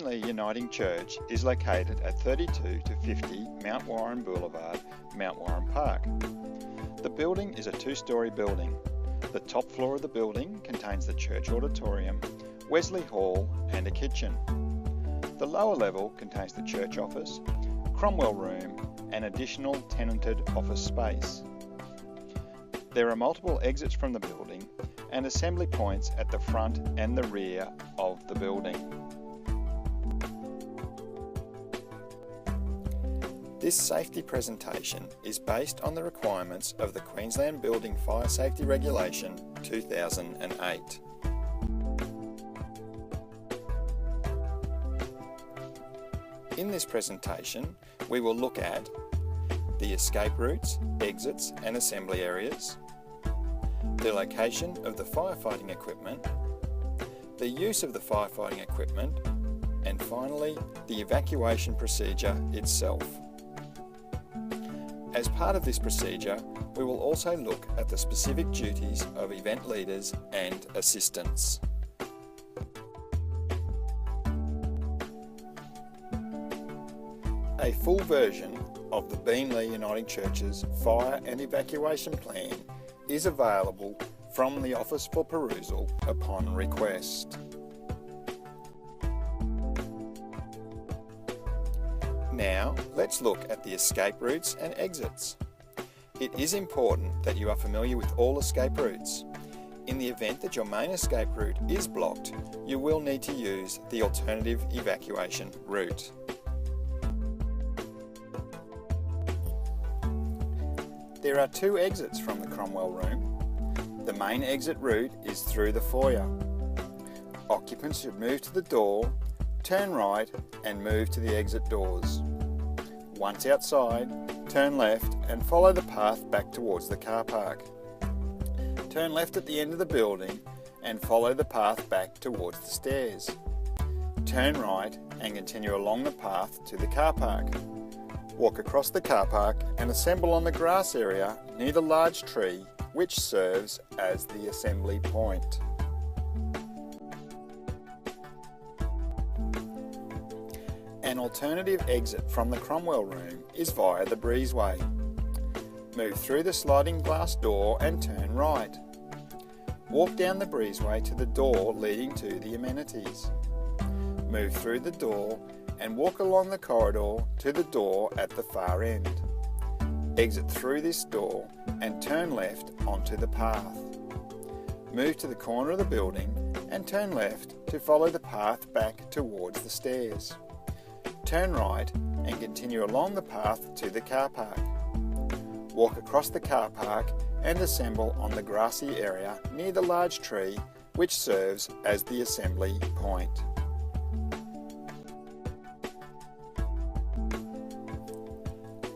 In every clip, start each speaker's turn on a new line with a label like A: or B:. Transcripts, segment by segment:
A: Beenleigh Uniting Church is located at 32 to 50 Mount Warren Boulevard, Mount Warren Park. The building is a two-storey building. The top floor of the building contains the church auditorium, Wesley Hall and a kitchen. The lower level contains the church office, Cromwell Room and additional tenanted office space. There are multiple exits from the building and assembly points at the front and the rear of the building. This safety presentation is based on the requirements of the Queensland Building Fire Safety Regulation 2008. In this presentation, we will look at the escape routes, exits and assembly areas, the location of the firefighting equipment, the use of the firefighting equipment, and finally, the evacuation procedure itself. As part of this procedure, we will also look at the specific duties of event leaders and assistants. A full version of the Beenleigh Uniting Church's fire and evacuation plan is available from the office for perusal upon request. Now, let's look at the escape routes and exits. It is important that you are familiar with all escape routes. In the event that your main escape route is blocked, you will need to use the alternative evacuation route. There are two exits from the Cromwell Room. The main exit route is through the foyer. Occupants should move to the door, turn right and move to the exit doors. Once outside, turn left and follow the path back towards the car park. Turn left at the end of the building and follow the path back towards the stairs. Turn right and continue along the path to the car park. Walk across the car park and assemble on the grass area near the large tree which serves as the assembly point. An alternative exit from the Cromwell Room is via the breezeway. Move through the sliding glass door and turn right. Walk down the breezeway to the door leading to the amenities. Move through the door and walk along the corridor to the door at the far end. Exit through this door and turn left onto the path. Move to the corner of the building and turn left to follow the path back towards the stairs. Turn right and continue along the path to the car park. Walk across the car park and assemble on the grassy area near the large tree which serves as the assembly point.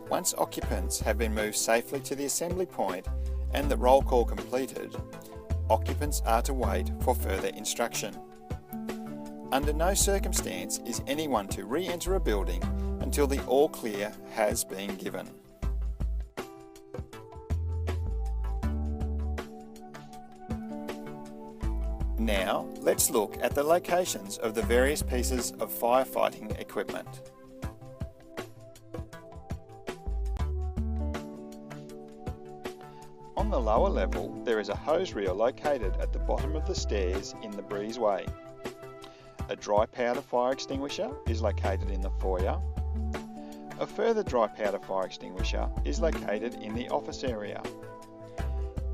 A: Once occupants have been moved safely to the assembly point and the roll call completed, occupants are to wait for further instruction. Under no circumstance is anyone to re-enter a building until the all clear has been given. Now, let's look at the locations of the various pieces of firefighting equipment. On the lower level, there is a hose reel located at the bottom of the stairs in the breezeway. A dry powder fire extinguisher is located in the foyer. A further dry powder fire extinguisher is located in the office area.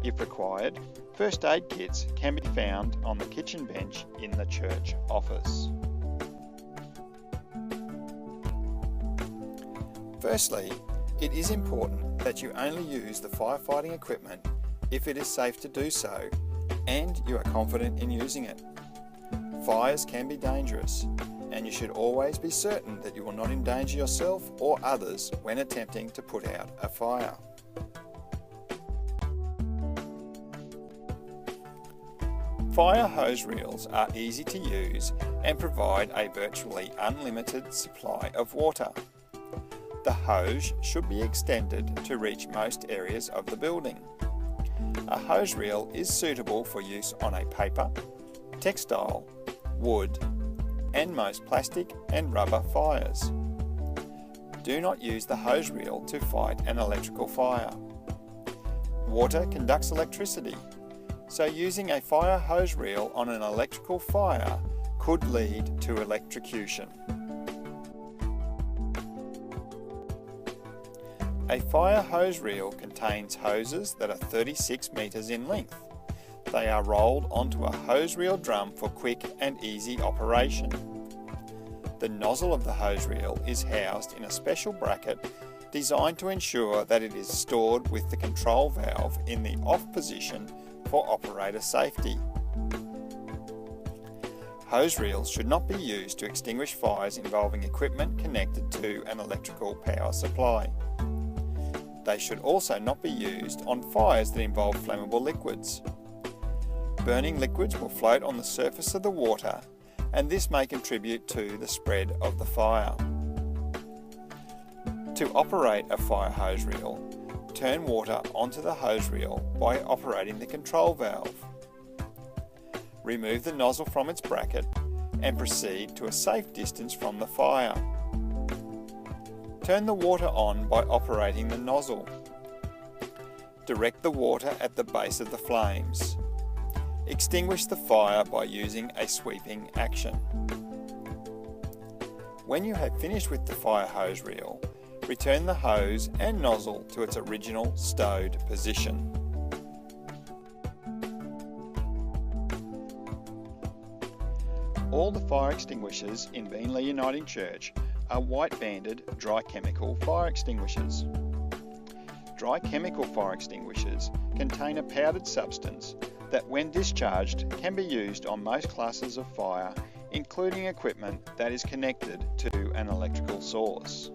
A: If required, first aid kits can be found on the kitchen bench in the church office. Firstly, it is important that you only use the firefighting equipment if it is safe to do so and you are confident in using it. Fires can be dangerous, and you should always be certain that you will not endanger yourself or others when attempting to put out a fire. Fire hose reels are easy to use and provide a virtually unlimited supply of water. The hose should be extended to reach most areas of the building. A hose reel is suitable for use on a paper, textile, wood, and most plastic and rubber fires. Do not use the hose reel to fight an electrical fire. Water conducts electricity, so using a fire hose reel on an electrical fire could lead to electrocution. A fire hose reel contains hoses that are 36 metres in length. They are rolled onto a hose reel drum for quick and easy operation. The nozzle of the hose reel is housed in a special bracket designed to ensure that it is stored with the control valve in the off position for operator safety. Hose reels should not be used to extinguish fires involving equipment connected to an electrical power supply. They should also not be used on fires that involve flammable liquids. Burning liquids will float on the surface of the water, and this may contribute to the spread of the fire. To operate a fire hose reel, turn water onto the hose reel by operating the control valve. Remove the nozzle from its bracket and proceed to a safe distance from the fire. Turn the water on by operating the nozzle. Direct the water at the base of the flames. Extinguish the fire by using a sweeping action. When you have finished with the fire hose reel, return the hose and nozzle to its original stowed position. All the fire extinguishers in Beenleigh Uniting Church are white-banded dry chemical fire extinguishers. Dry chemical fire extinguishers contain a powdered substance that, when discharged, can be used on most classes of fire, including equipment that is connected to an electrical source.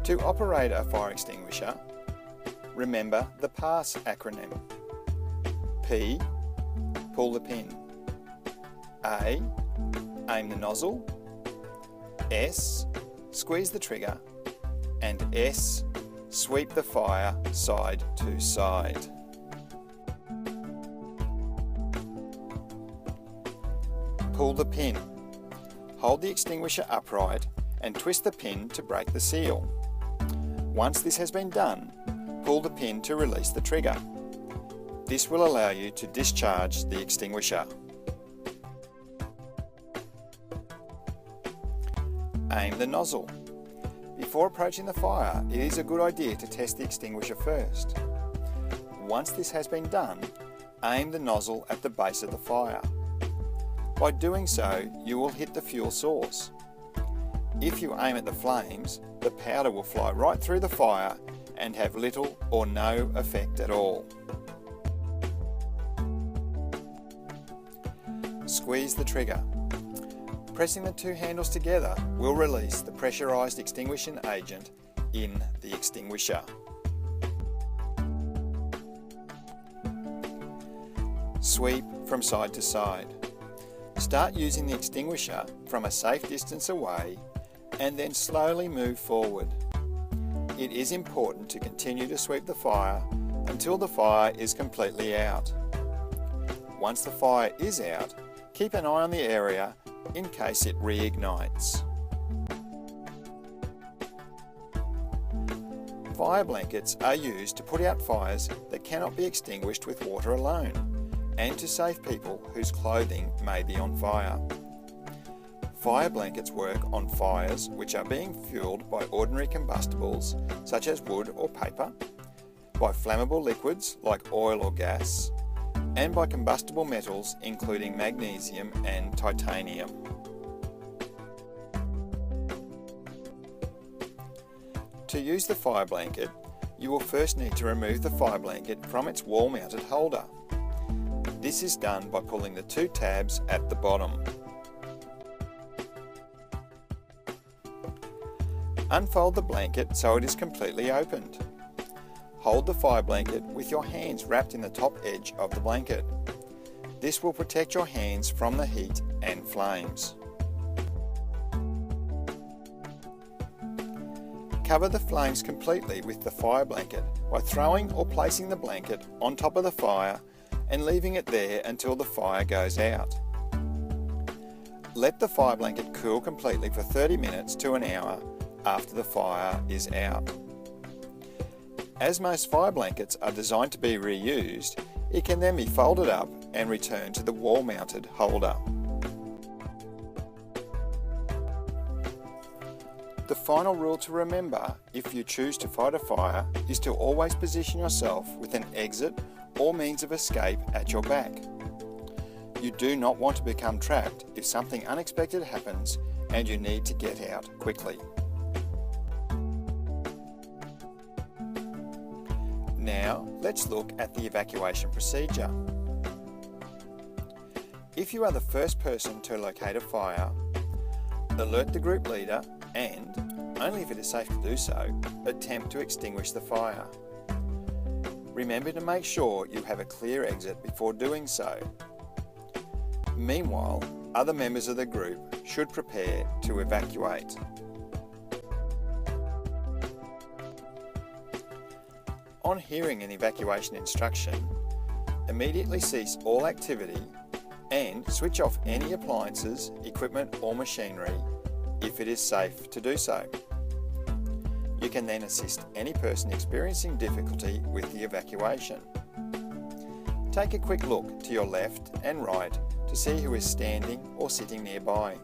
A: To operate a fire extinguisher, remember the PASS acronym. P, pull the pin. A, aim the nozzle. S, squeeze the trigger. And S, sweep the fire side to side. Pull the pin. Hold the extinguisher upright and twist the pin to break the seal. Once this has been done, pull the pin to release the trigger. This will allow you to discharge the extinguisher. Aim the nozzle. Before approaching the fire, it is a good idea to test the extinguisher first. Once this has been done, aim the nozzle at the base of the fire. By doing so, you will hit the fuel source. If you aim at the flames, the powder will fly right through the fire and have little or no effect at all. Squeeze the trigger. Pressing the two handles together will release the pressurised extinguishing agent in the extinguisher. Sweep from side to side. Start using the extinguisher from a safe distance away and then slowly move forward. It is important to continue to sweep the fire until the fire is completely out. Once the fire is out, keep an eye on the area in case it reignites. Fire blankets are used to put out fires that cannot be extinguished with water alone, and to save people whose clothing may be on fire. Fire blankets work on fires which are being fueled by ordinary combustibles such as wood or paper, by flammable liquids like oil or gas, and by combustible metals including magnesium and titanium. To use the fire blanket, you will first need to remove the fire blanket from its wall-mounted holder. This is done by pulling the two tabs at the bottom. Unfold the blanket so it is completely opened. Hold the fire blanket with your hands wrapped in the top edge of the blanket. This will protect your hands from the heat and flames. Cover the flames completely with the fire blanket by throwing or placing the blanket on top of the fire and leaving it there until the fire goes out. Let the fire blanket cool completely for 30 minutes to an hour after the fire is out. As most fire blankets are designed to be reused, it can then be folded up and returned to the wall-mounted holder. The final rule to remember if you choose to fight a fire is to always position yourself with an exit or means of escape at your back. You do not want to become trapped if something unexpected happens and you need to get out quickly. Now, let's look at the evacuation procedure. If you are the first person to locate a fire, alert the group leader and, only if it is safe to do so, attempt to extinguish the fire. Remember to make sure you have a clear exit before doing so. Meanwhile, other members of the group should prepare to evacuate. On hearing an evacuation instruction, immediately cease all activity and switch off any appliances, equipment or machinery if it is safe to do so. You can then assist any person experiencing difficulty with the evacuation. Take a quick look to your left and right to see who is standing or sitting nearby.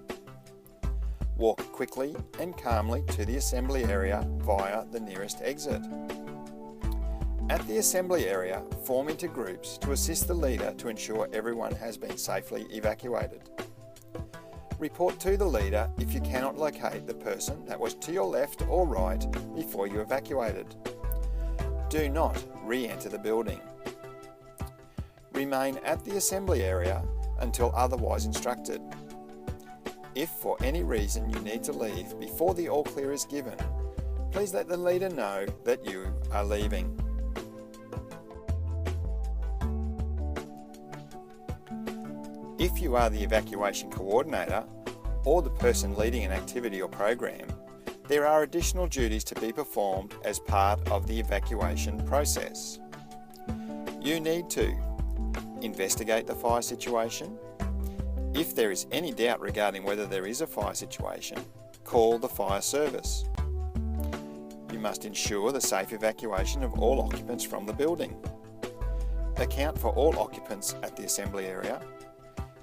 A: Walk quickly and calmly to the assembly area via the nearest exit. At the assembly area, form into groups to assist the leader to ensure everyone has been safely evacuated. Report to the leader if you cannot locate the person that was to your left or right before you evacuated. Do not re-enter the building. Remain at the assembly area until otherwise instructed. If for any reason you need to leave before the all clear is given, please let the leader know that you are leaving. If you are the evacuation coordinator or the person leading an activity or program, there are additional duties to be performed as part of the evacuation process. You need to investigate the fire situation. If there is any doubt regarding whether there is a fire situation, call the fire service. You must ensure the safe evacuation of all occupants from the building. Account for all occupants at the assembly area.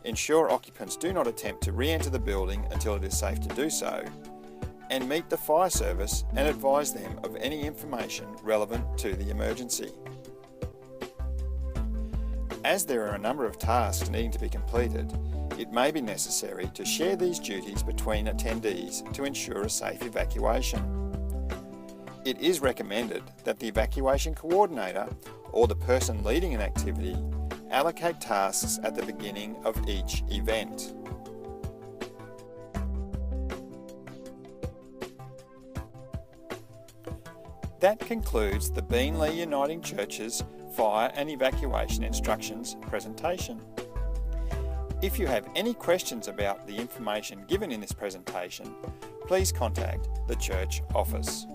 A: Ensure occupants do not attempt to re-enter the building until it is safe to do so, and meet the fire service and advise them of any information relevant to the emergency. As there are a number of tasks needing to be completed, it may be necessary to share these duties between attendees to ensure a safe evacuation. It is recommended that the evacuation coordinator or the person leading an activity allocate tasks at the beginning of each event. That concludes the Beenleigh Uniting Church's Fire and Evacuation Instructions presentation. If you have any questions about the information given in this presentation, please contact the church office.